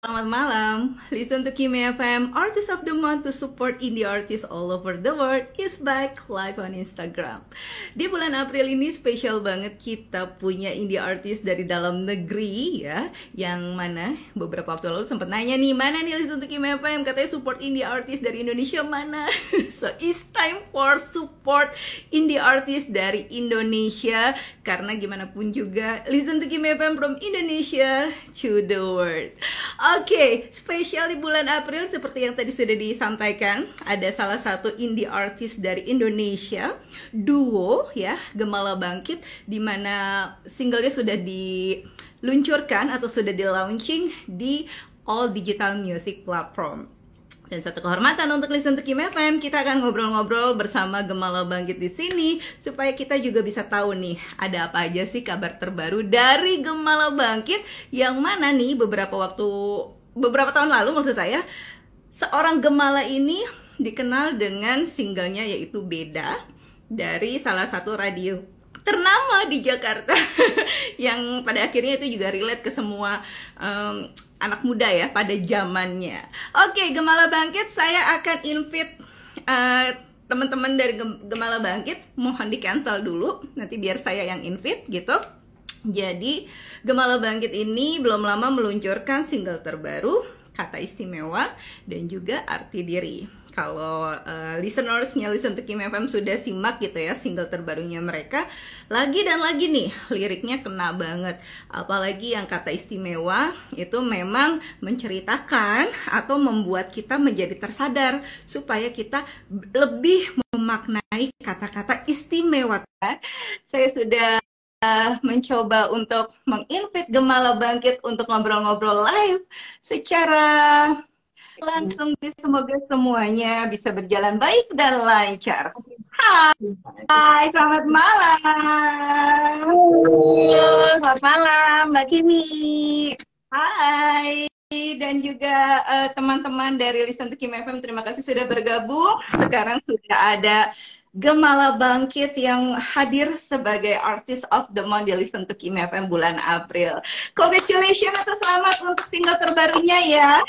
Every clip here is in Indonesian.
Selamat malam. Listen to Kimi FM, Artist of the Month to support indie artists all over the world is back live on Instagram. Di bulan April ini spesial banget kita punya indie artist dari dalam negeri ya, yang mana beberapa waktu lalu sempat nanya nih, mana nih Listen to Kimi FM, katanya support indie artist dari Indonesia mana? So it's time for support indie artist dari Indonesia, karena gimana pun juga Listen to Kimi FM from Indonesia to the world. Oke, spesial di bulan April seperti yang tadi sudah disampaikan, ada salah satu indie artist dari Indonesia, duo ya, Gemala Bangkit, di mana singlenya sudah diluncurkan atau sudah di launching di all digital music platform. Dan satu kehormatan untuk Listen to Kimi FM, kita akan ngobrol-ngobrol bersama Gemala Bangkit di sini supaya kita juga bisa tahu nih ada apa aja sih kabar terbaru dari Gemala Bangkit, yang mana nih beberapa tahun lalu maksud saya, seorang Gemala ini dikenal dengan singlenya yaitu Beda dari salah satu radio ternama di Jakarta yang pada akhirnya itu juga relate ke semua anak muda ya pada zamannya. Oke, Gemala Bangkit, saya akan invite teman-teman dari Gemala Bangkit, mohon di cancel dulu nanti biar saya yang invite gitu. Jadi Gemala Bangkit ini belum lama meluncurkan single terbaru, Kata Istimewa dan juga Arti Diri. Kalau listenersnya Listen to Kimi FM sudah simak gitu ya single terbarunya mereka, lagi dan lagi nih liriknya kena banget. Apalagi yang Kata Istimewa itu memang menceritakan atau membuat kita menjadi tersadar supaya kita lebih memaknai kata-kata istimewa. Saya sudah mencoba untuk menginvite Gemala Bangkit untuk ngobrol-ngobrol live secara langsung. Semoga semuanya bisa berjalan baik dan lancar. Hai, selamat malam. Selamat malam, Mbak Kimi. Hai, dan juga teman-teman dari Listen to Kimi FM, terima kasih sudah bergabung. Sekarang sudah ada Gemala Bangkit yang hadir sebagai Artist of the Month di Listen to Kimi FM bulan April. Congratulations atau selamat untuk single terbarunya ya.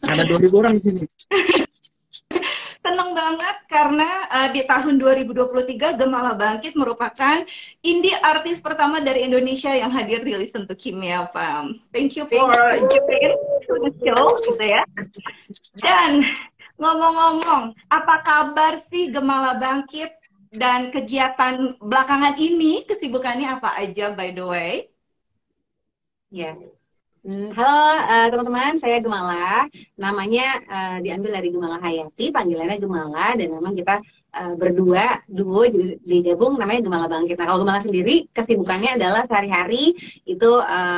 Ada 2.000 orang di sini. Seneng banget karena di tahun 2023 Gemala Bangkit merupakan indie artis pertama dari Indonesia yang hadir di Listen to Kimi FM. Thank you for joining the show gitu ya. Dan ngomong-ngomong, apa kabar sih Gemala Bangkit dan kegiatan belakangan ini, kesibukannya apa aja by the way? Ya. Halo teman-teman, saya Gemala. Namanya diambil dari Gemala Hayati, panggilannya Gemala, dan memang kita berdua duo digabung namanya Gemala Bangkit. Nah, kalau Gemala sendiri kesibukannya adalah sehari-hari itu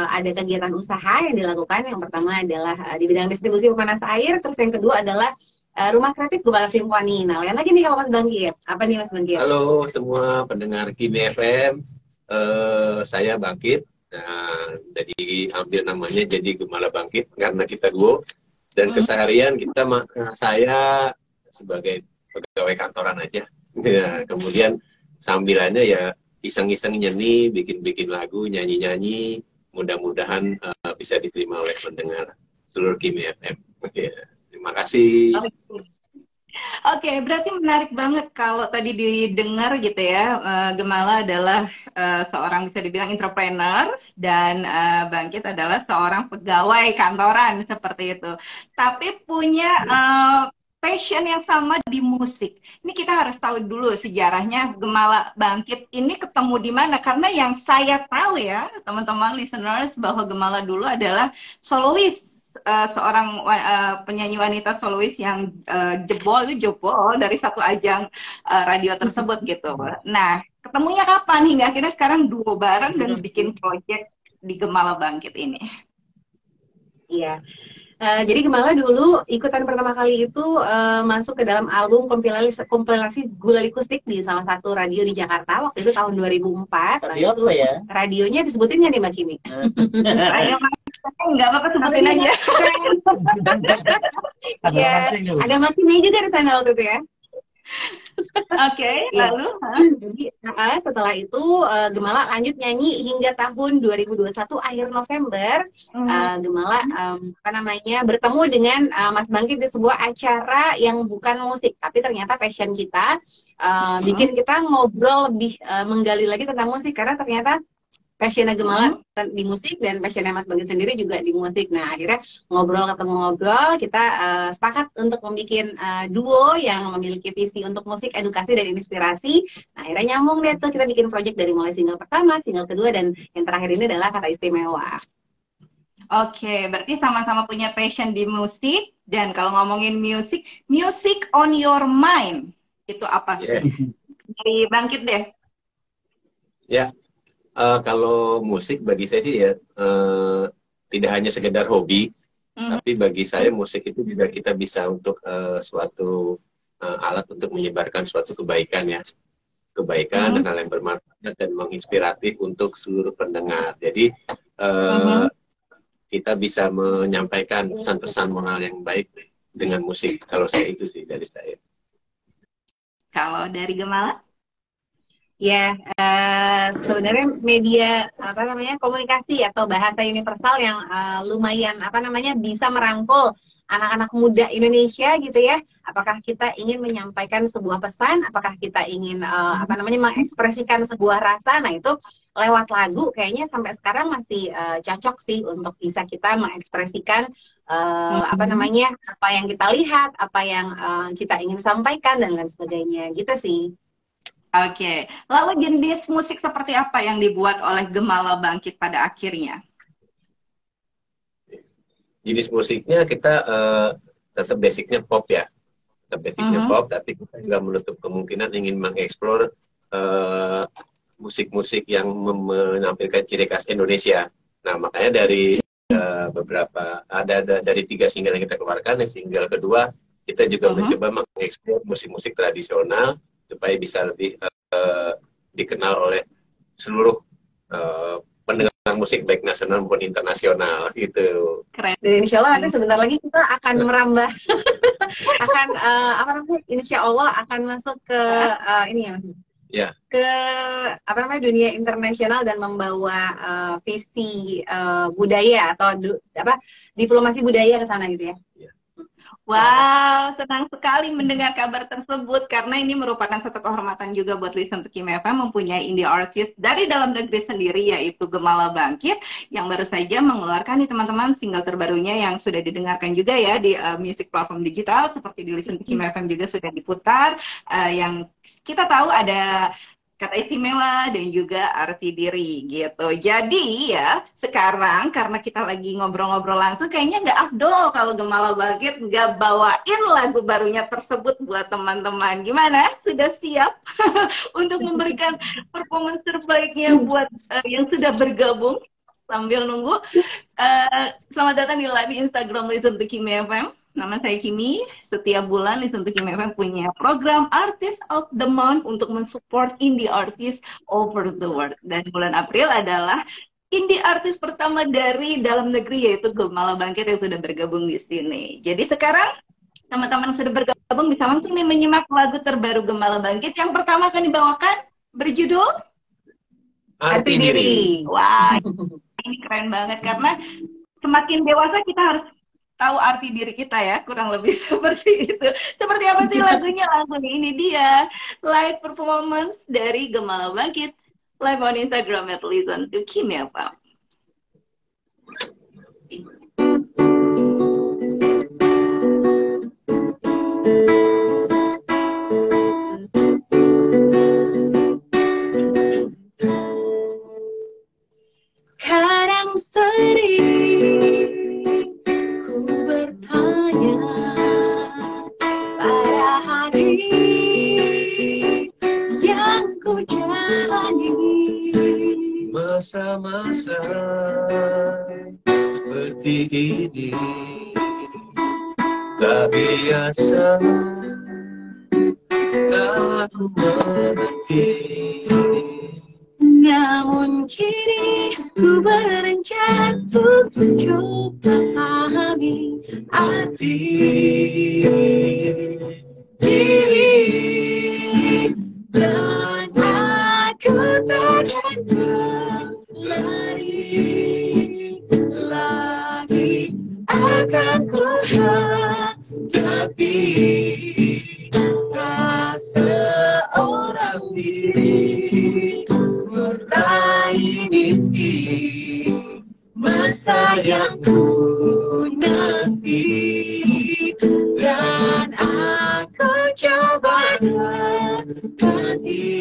ada kegiatan usaha yang dilakukan. Yang pertama adalah di bidang distribusi pemanas air, terus yang kedua adalah rumah kreatif Gemala Simfoni. Nah, lain lagi nih kalau Mas Bangkit. Apa nih Mas Bangkit? Halo semua pendengar Kimi FM, saya Bangkit. Nah, jadi ambil namanya jadi Gemala Bangkit karena kita duo, dan keseharian saya sebagai pegawai kantoran aja. Ya, kemudian sambilannya ya iseng-iseng nyanyi, bikin lagu, nyanyi-nyanyi. Mudah-mudahan bisa diterima oleh pendengar seluruh Kimi FM. Ya, terima kasih. Oke, berarti menarik banget kalau tadi didengar gitu ya, Gemala adalah seorang bisa dibilang entrepreneur dan Bangkit adalah seorang pegawai kantoran seperti itu. Tapi punya passion yang sama di musik. Ini kita harus tahu dulu sejarahnya Gemala Bangkit ini ketemu di mana, karena yang saya tahu ya teman-teman listeners bahwa Gemala dulu adalah solois. Seorang penyanyi wanita solois yang jebol dari satu ajang radio tersebut gitu. Nah, ketemunya kapan hingga akhirnya sekarang duo bareng dan bikin project di Gemala Bangkit ini? Iya. Jadi Gemala dulu ikutan pertama kali itu masuk ke dalam album kompilasi Gulali Kustik di salah satu radio di Jakarta waktu itu tahun 2004. Radio apa ya? Radionya disebutin nggak nih Mbak Kimi? Enggak apa-apa, sebutin aja. Ya, ada Mbak Kimi juga di sana waktu itu ya. Oke, Iya. lalu? Jadi setelah itu Gemala lanjut nyanyi hingga tahun 2021 akhir November. Gemala apa namanya bertemu dengan Mas Bangkit di sebuah acara yang bukan musik, tapi ternyata passion kita bikin kita ngobrol lebih menggali lagi tentang musik karena ternyata passionnya Gemala di musik dan passionnya Mas Bangkit sendiri juga di musik. Nah akhirnya ngobrol kita sepakat untuk membuat duo yang memiliki visi untuk musik, edukasi dan inspirasi. Nah akhirnya nyambung deh tuh kita bikin project dari mulai single pertama, single kedua dan yang terakhir ini adalah Kata Istimewa. Oke, berarti sama-sama punya passion di musik. Dan kalau ngomongin musik, music on your mind itu apa sih? Dari Bangkit deh. Ya. Kalau musik bagi saya sih ya tidak hanya sekedar hobi, tapi bagi saya musik itu juga kita bisa untuk suatu alat untuk menyebarkan suatu kebaikan ya, kebaikan dan hal yang bermanfaat dan menginspiratif untuk seluruh pendengar. Jadi kita bisa menyampaikan pesan-pesan moral yang baik dengan musik. Kalau saya itu sih dari saya. Kalau dari Gemala? Ya, sebenarnya media apa namanya komunikasi atau bahasa universal yang lumayan apa namanya bisa merangkul anak-anak muda Indonesia gitu ya. Apakah kita ingin menyampaikan sebuah pesan? Apakah kita ingin apa namanya mengekspresikan sebuah rasa? Nah itu lewat lagu kayaknya sampai sekarang masih cocok sih untuk bisa kita mengekspresikan apa namanya apa yang kita lihat, apa yang kita ingin sampaikan dan lain sebagainya gitu sih. Oke, lalu jenis musik seperti apa yang dibuat oleh Gemala Bangkit pada akhirnya? Jenis musiknya kita tetap basicnya pop ya, tetap basicnya pop, tapi kita juga menutup kemungkinan ingin mengeksplor musik-musik yang menampilkan ciri khas Indonesia. Nah makanya dari beberapa ada dari 3 single yang kita keluarkan, yang single kedua kita juga mencoba mengeksplor musik-musik tradisional supaya bisa lebih dikenal oleh seluruh pendengar musik baik nasional maupun internasional gitu. Keren. Dan insya Allah nanti sebentar lagi kita akan merambah, akan apa namanya? Insya Allah akan masuk ke ini ya, ke apa namanya dunia internasional dan membawa visi budaya atau apa diplomasi budaya ke sana gitu ya. Wow, senang sekali mendengar kabar tersebut karena ini merupakan satu kehormatan juga buat Listen to Kim FM mempunyai indie artist dari dalam negeri sendiri yaitu Gemala Bangkit yang baru saja mengeluarkan nih teman-teman single terbarunya yang sudah didengarkan juga ya di music platform digital seperti di Listen to Kim FM juga sudah diputar yang kita tahu ada Kata Istimewa dan juga Arti Diri gitu. Jadi ya sekarang karena kita lagi ngobrol-ngobrol langsung kayaknya nggak afdol kalau Gemala Bangkit nggak bawain lagu barunya tersebut buat teman-teman. Gimana? Sudah siap untuk memberikan performance terbaiknya buat yang sudah bergabung? Sambil nunggu, selamat datang di live Instagram Listen to Kim FM. Nama saya Kimi, setiap bulan Listen to Kim FM punya program Artist of the Month untuk mensupport indie artist over the world. Dan bulan April adalah indie artist pertama dari dalam negeri yaitu Gemala Bangkit yang sudah bergabung di sini. Jadi sekarang teman-teman yang sudah bergabung bisa langsung nih menyimak lagu terbaru Gemala Bangkit. Yang pertama akan dibawakan berjudul Arti Diri. Wah, ini keren banget karena semakin dewasa kita harus tahu arti diri kita ya, kurang lebih seperti itu. Seperti apa sih lagunya? Langsung ini dia live performance dari Gemala Bangkit live on Instagram at Listen to Kim FM. Kadang sering masa-masa seperti ini tak biasa, tak ku mengerti. Namun kini ku berencana untuk mencoba pahami arti diri. akan ku hadapi tak seorang diri meraih mimpi masa yang ku nanti dan aku coba ganti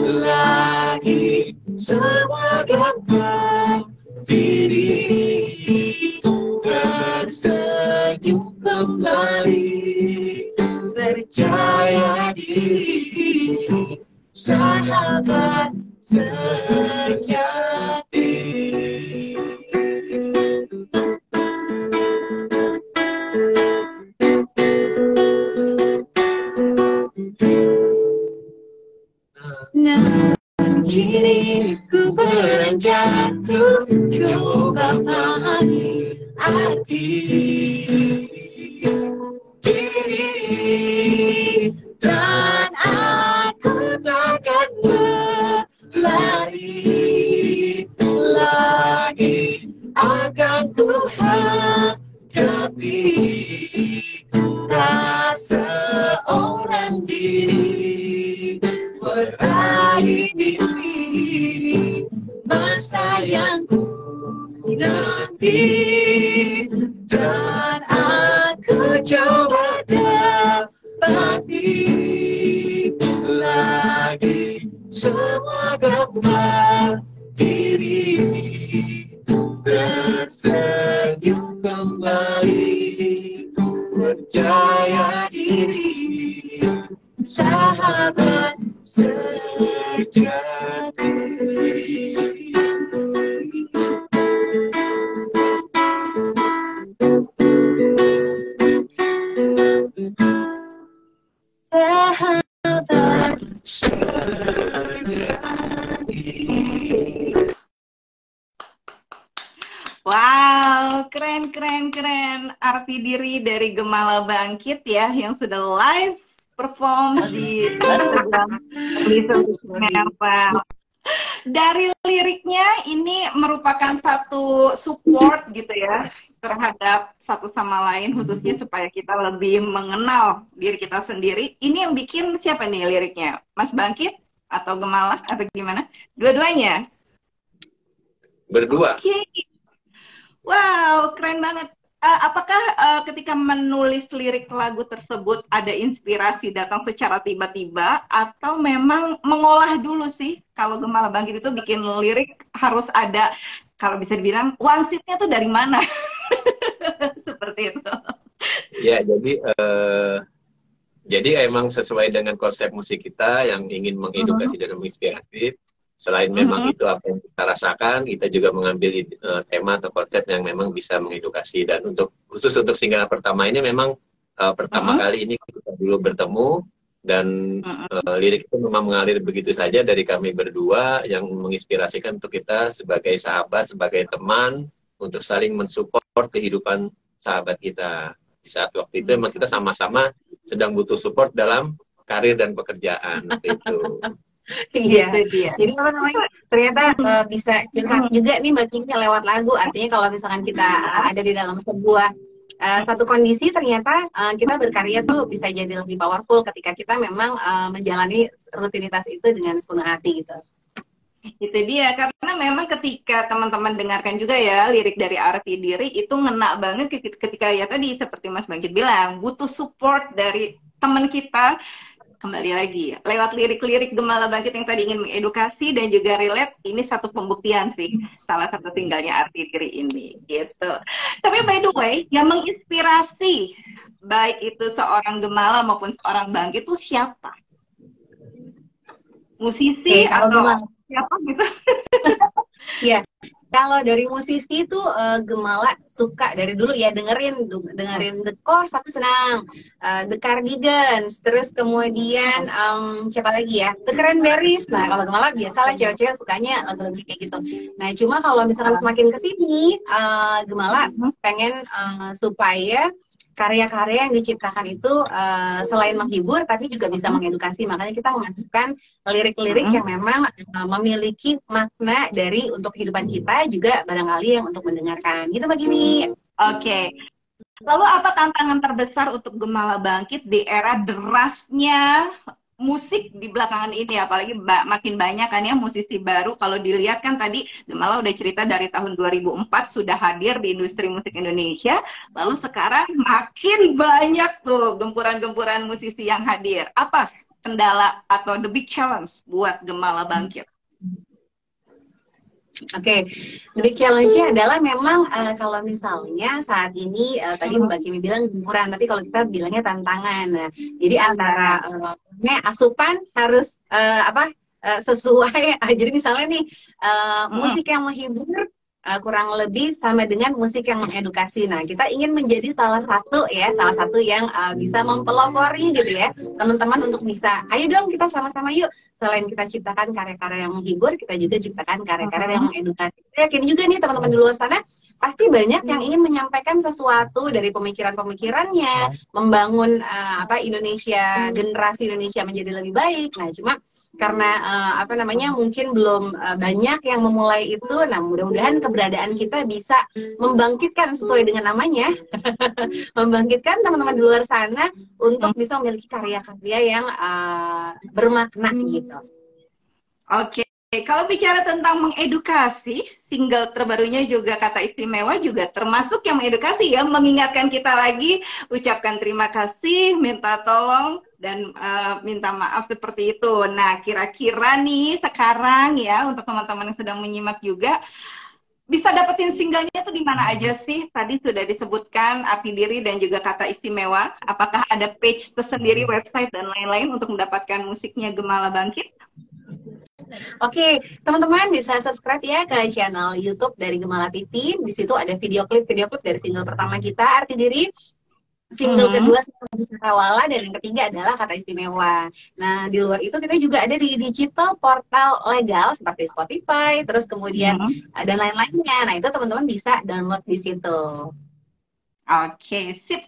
lagi semua gambar diri tersenyum kembali percaya diri sahabat sejati. Nah, kini ku beranjak untuk coba pahami arti diri dan aku takkan berlari lagi akan ku hadapi tak seorang diri meraih mimpi masa yang ku nanti dan aku coba dapati lagi semua gambar diri tersenyum kembali percaya diri sahabat sejati. Sahabat sejati. Wow, keren, keren, keren. Arti diri dari Gemala Bangkit ya, yang sudah live perform di Instagram. Dari liriknya ini merupakan satu support gitu ya terhadap satu sama lain, khususnya supaya kita lebih mengenal diri kita sendiri. Ini yang bikin siapa nih liriknya? Mas Bangkit atau Gemala atau gimana? Dua-duanya? Berdua. Oke. Wow, keren banget. Apakah ketika menulis lirik lagu tersebut ada inspirasi datang secara tiba-tiba atau memang mengolah dulu sih? Kalau Gemala Bangkit itu bikin lirik harus ada, kalau bisa dibilang wansitnya tuh dari mana? Seperti itu. Ya, jadi emang sesuai dengan konsep musik kita yang ingin mengedukasi dan menginspirasi. Selain memang itu apa yang kita rasakan, kita juga mengambil tema atau konsep yang memang bisa mengedukasi. Dan khusus untuk single pertama ini memang pertama kali ini kita dulu bertemu dan lirik itu memang mengalir begitu saja dari kami berdua yang menginspirasikan untuk kita sebagai sahabat, sebagai teman untuk saling mensupport kehidupan sahabat kita. Di saat waktu itu memang kita sama-sama sedang butuh support dalam karir dan pekerjaan itu. Iya, jadi apa namanya, ternyata bisa curhat juga nih Mbak Kiki lewat lagu. Artinya kalau misalkan kita ada di dalam sebuah satu kondisi, ternyata kita berkarya tuh bisa jadi lebih powerful ketika kita memang menjalani rutinitas itu dengan sepenuh hati gitu. Itu dia, karena memang ketika teman-teman dengarkan juga ya lirik dari Arti Diri itu ngena banget ketika ya tadi seperti Mas Bangkit bilang butuh support dari teman kita. Kembali lagi lewat lirik-lirik Gemala Bangkit yang tadi ingin mengedukasi dan juga relate, ini satu pembuktian sih salah satu tinggalnya Arti Diri ini gitu. Tapi by the way, yang menginspirasi baik itu seorang Gemala maupun seorang Bangkit itu siapa? Musisi atau siapa gitu? Iya. Kalau dari musisi tuh Gemala suka dari dulu ya dengerin The Course, aku senang, The Cardigans, terus kemudian siapa lagi ya, The Cranberries. Nah kalau Gemala biasalah cewek-cewek sukanya lagu-lagu kayak gitu. Nah cuma kalau misalkan semakin kesini Gemala pengen supaya karya-karya yang diciptakan itu selain menghibur tapi juga bisa mengedukasi. Makanya kita memasukkan lirik-lirik yang memang memiliki makna dari untuk kehidupan kita juga barangkali yang untuk mendengarkan gitu begini. Oke. Lalu apa tantangan terbesar untuk Gemala Bangkit di era derasnya musik di belakangan ini? Apalagi makin banyak kan ya musisi baru. Kalau dilihat kan tadi Gemala udah cerita dari tahun 2004 sudah hadir di industri musik Indonesia. Lalu sekarang makin banyak tuh gempuran-gempuran musisi yang hadir. Apa kendala atau the big challenge buat Gemala Bangkit? Oke, the big challenge-nya adalah memang kalau misalnya saat ini tadi Mbak Kimi bilang gempuran, tapi kalau kita bilangnya tantangan. Nah, jadi antara asupan harus sesuai. Jadi misalnya nih musik yang menghibur kurang lebih sama dengan musik yang mengedukasi. Nah, kita ingin menjadi salah satu yang bisa mempelopori gitu ya teman-teman untuk bisa, ayo dong kita sama-sama yuk, selain kita ciptakan karya-karya yang menghibur, kita juga ciptakan karya-karya yang mengedukasi. Saya yakin juga nih teman-teman di luar sana pasti banyak yang ingin menyampaikan sesuatu dari pemikiran-pemikirannya, membangun Indonesia, generasi Indonesia menjadi lebih baik. Nah, cuma karena mungkin belum banyak yang memulai itu. Nah, mudah-mudahan keberadaan kita bisa membangkitkan sesuai dengan namanya membangkitkan teman-teman di luar sana untuk bisa memiliki karya-karya yang bermakna gitu. Oke. Kalau bicara tentang mengedukasi, single terbarunya juga Kata Istimewa juga termasuk yang mengedukasi ya, mengingatkan kita lagi, ucapkan terima kasih, minta tolong, dan minta maaf seperti itu. Nah, kira-kira nih sekarang ya, untuk teman-teman yang sedang menyimak juga, bisa dapetin singlenya tuh di mana aja sih? Tadi sudah disebutkan Arti Diri dan juga Kata Istimewa. Apakah ada page tersendiri, website, dan lain-lain untuk mendapatkan musiknya Gemala Bangkit? Oke, teman-teman bisa subscribe ya ke channel YouTube dari Gemala TV. Di situ ada video klip dari single pertama kita, Arti Diri. Single kedua Cakrawala, dan yang ketiga adalah Kata Istimewa. Nah, di luar itu kita juga ada di digital portal legal seperti Spotify, terus kemudian dan lain-lainnya. Nah, itu teman-teman bisa download di situ. Oke, sip.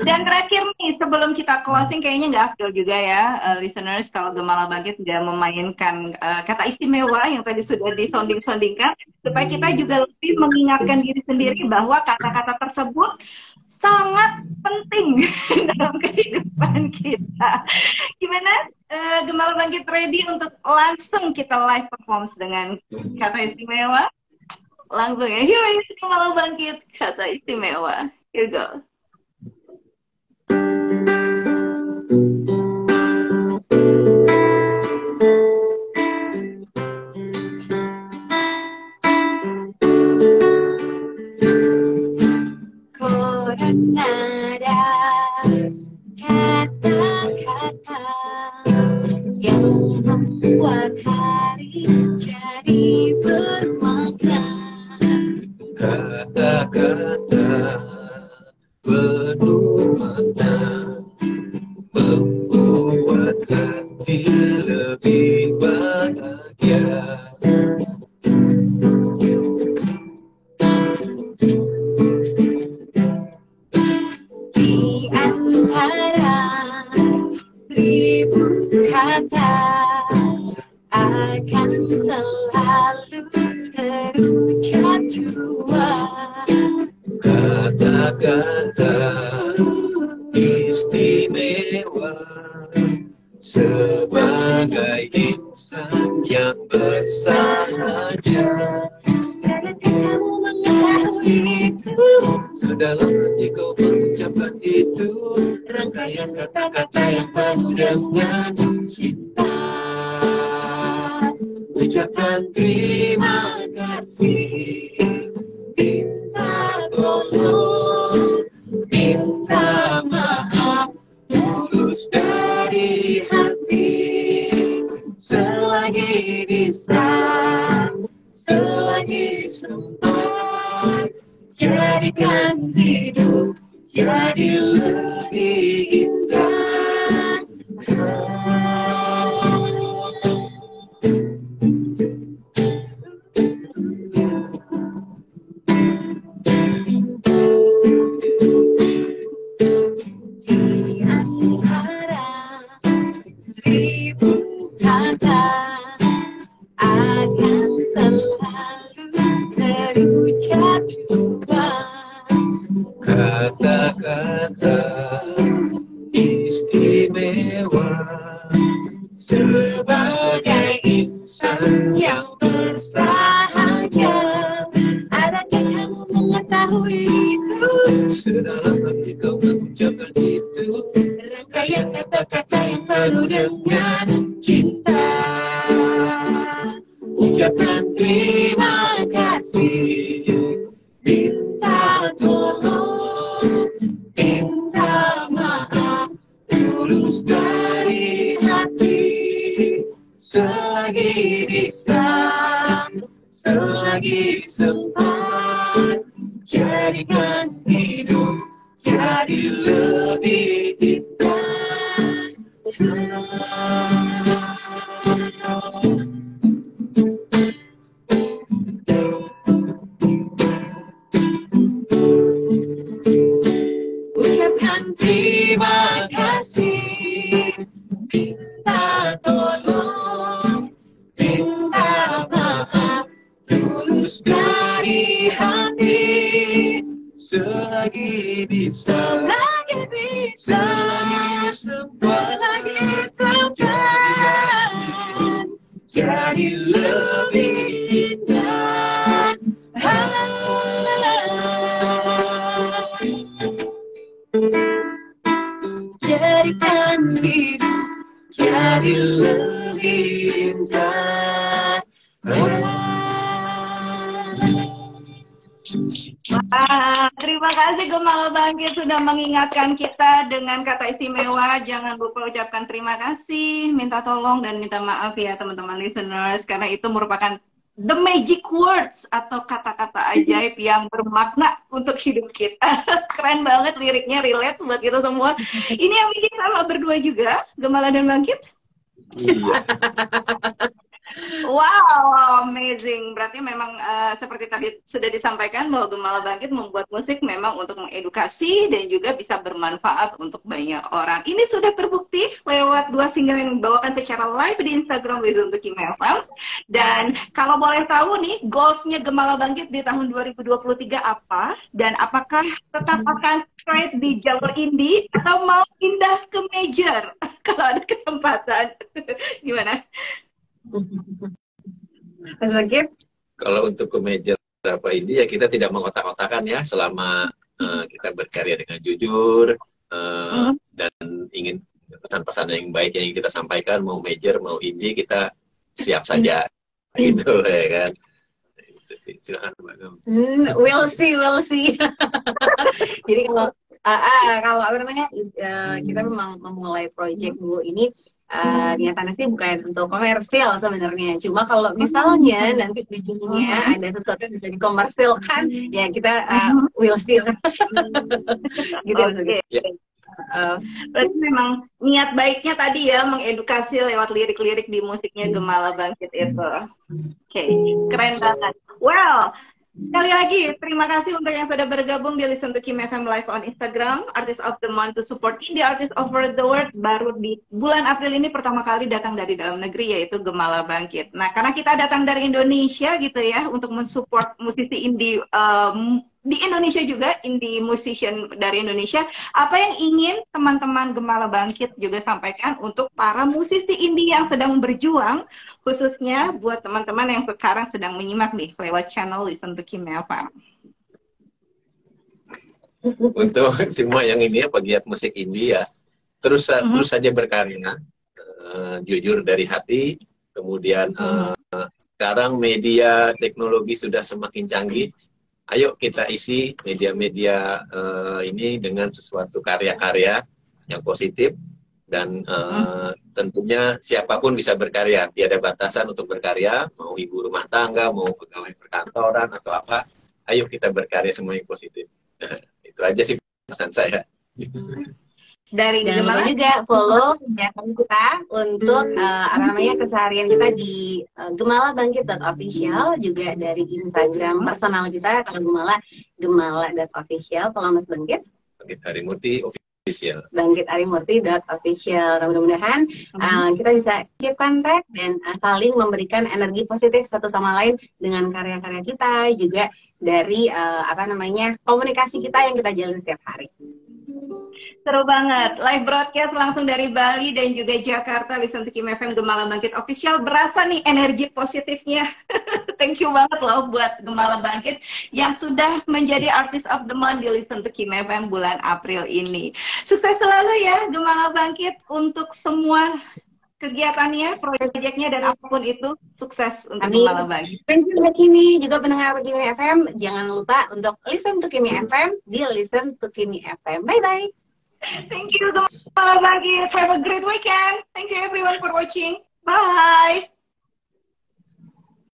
Dan terakhir nih, sebelum kita closing, kayaknya nggak afdol juga ya, listeners, kalau Gemala Bangkit tidak memainkan Kata Istimewa yang tadi sudah disonding-sondingkan, supaya kita juga lebih mengingatkan diri sendiri bahwa kata-kata tersebut sangat penting dalam kehidupan kita. Gimana? Gemala Bangkit ready untuk langsung kita live performance dengan Kata Istimewa? Langsung ya, here is Gemala Bangkit, Kata Istimewa. Here go. Nada kata-kata yang membuat hari jadi bermakna. Kata-kata penuh makna membuat hati lebih bahagia. Di antara 1000 kata akan selalu terucap jua. Kata-kata istimewa sebagai insan yang bersahaja. Kamu mengetahui itu, sedalam hati kau mengucapkan itu, rangkaian kata-kata yang penuh dengan cinta. Ucapkan terima kasih, minta tolong, minta maaf, tulus dari hati. Selagi bisa, selagi sempat, jadikan hidup jadi lebih indah. di antara 1000 kata akan selalu terucap jua. mengetahui itu, Sedalam hati kau mengucapkan itu, rangkaian kata-kata yang penuh dengan cinta. ucapkan terima kasih, Minta tolong, minta maaf, tulus dari hati. selagi bisa, selagi sempat, jadikan hidup jadi lebih indah. Ucapkan terima kasih, minta tolong, minta maaf, tulus dari hati. Selagi bisa, Selagi bisa, selagi sempat, selagi sempat, jadi lebih indah. Jadikan hidup jadi lebih indah. Wah, terima kasih Gemala Bangkit sudah mengingatkan kita dengan kata istimewa. Jangan lupa ucapkan terima kasih, minta tolong dan minta maaf ya teman-teman listeners, karena itu merupakan the magic words atau kata-kata ajaib yang bermakna untuk hidup kita. Keren banget liriknya, relate buat kita semua. Ini yang bikin sama berdua juga, Gemala dan Bangkit. iya. Wow, amazing. Berarti memang seperti tadi sudah disampaikan bahwa Gemala Bangkit membuat musik memang untuk mengedukasi dan juga bisa bermanfaat untuk banyak orang. Ini sudah terbukti lewat 2 single yang dibawakan secara live di Instagram Listen to Kimi FM. Dan kalau boleh tahu nih, goals-nya Gemala Bangkit di tahun 2023 apa? Dan apakah tetap akan straight di jalur indie atau mau pindah ke major? Kalau ada kesempatan. Gimana? Mas Bangkit? Kalau untuk ke major apa ini ya kita tidak mengotak-otakan ya selama kita berkarya dengan jujur dan ingin pesan-pesan yang baik yang ingin kita sampaikan, mau major mau indie kita siap saja gitu ya kan. Itu sih. Silakan Mbak Gam. We'll see. Jadi kalau apa namanya kita memang memulai project dulu ini niatannya sih bukan untuk komersil sebenarnya. Cuma kalau misalnya nanti ujungnya ada sesuatu yang bisa dikomersilkan, ya kita will see. Gitu. Oke. Berarti memang niat baiknya tadi ya mengedukasi lewat lirik-lirik di musiknya Gemala Bangkit itu. Oke, keren banget. Well, sekali lagi terima kasih untuk yang sudah bergabung di Listen to Kimi FM Live on Instagram, Artist of the Month to support indie artist over the world. Baru di bulan April ini pertama kali datang dari dalam negeri yaitu Gemala Bangkit. Nah, karena kita datang dari Indonesia gitu ya untuk mensupport musisi indie di Indonesia juga, indie musician dari Indonesia. Apa yang ingin teman-teman Gemala Bangkit juga sampaikan untuk para musisi indie yang sedang berjuang, khususnya buat teman-teman yang sekarang sedang menyimak nih lewat channel Listen to Kimi FM. Untuk semua yang ini ya pegiat musik indie ya terus saja berkarya, jujur dari hati. Kemudian sekarang media teknologi sudah semakin canggih. Ayo kita isi media-media ini dengan sesuatu karya-karya yang positif dan tentunya siapapun bisa berkarya, tiada batasan untuk berkarya, mau ibu rumah tangga, mau pegawai perkantoran atau apa, ayo kita berkarya semua yang positif. Itu aja sih pesan saya. Dari Jangan lupa Gemala juga follow kegiatan kita untuk keseharian kita di gemala.bangkit.official, juga dari Instagram personal kita kalau gemala.official. Kalau Mas Bangkit? Bangkit Harimurti official. Bangkitarimurti.official. Mudah-mudahan kita bisa keep contact dan saling memberikan energi positif satu sama lain dengan karya-karya kita, juga dari komunikasi kita yang kita jalin setiap hari. seru banget, live broadcast langsung dari Bali dan juga Jakarta. Listen to Kimi FM Gemala Bangkit Official. Berasa nih energi positifnya Thank you banget loh buat Gemala Bangkit yang sudah menjadi Artist of the Month di Listen to Kim FM bulan April ini. Sukses selalu ya Gemala Bangkit untuk semua kegiatannya, proyeknya, dan apapun itu. Sukses untuk Gemala Bangkit. Thank you Mbak Kimi, juga pendengar Kimi FM. Jangan lupa untuk Listen to Kimi FM di Listen to Kimi FM. Bye-bye. Thank you Gemala Bangkit. Have a great weekend. Thank you everyone for watching. Bye.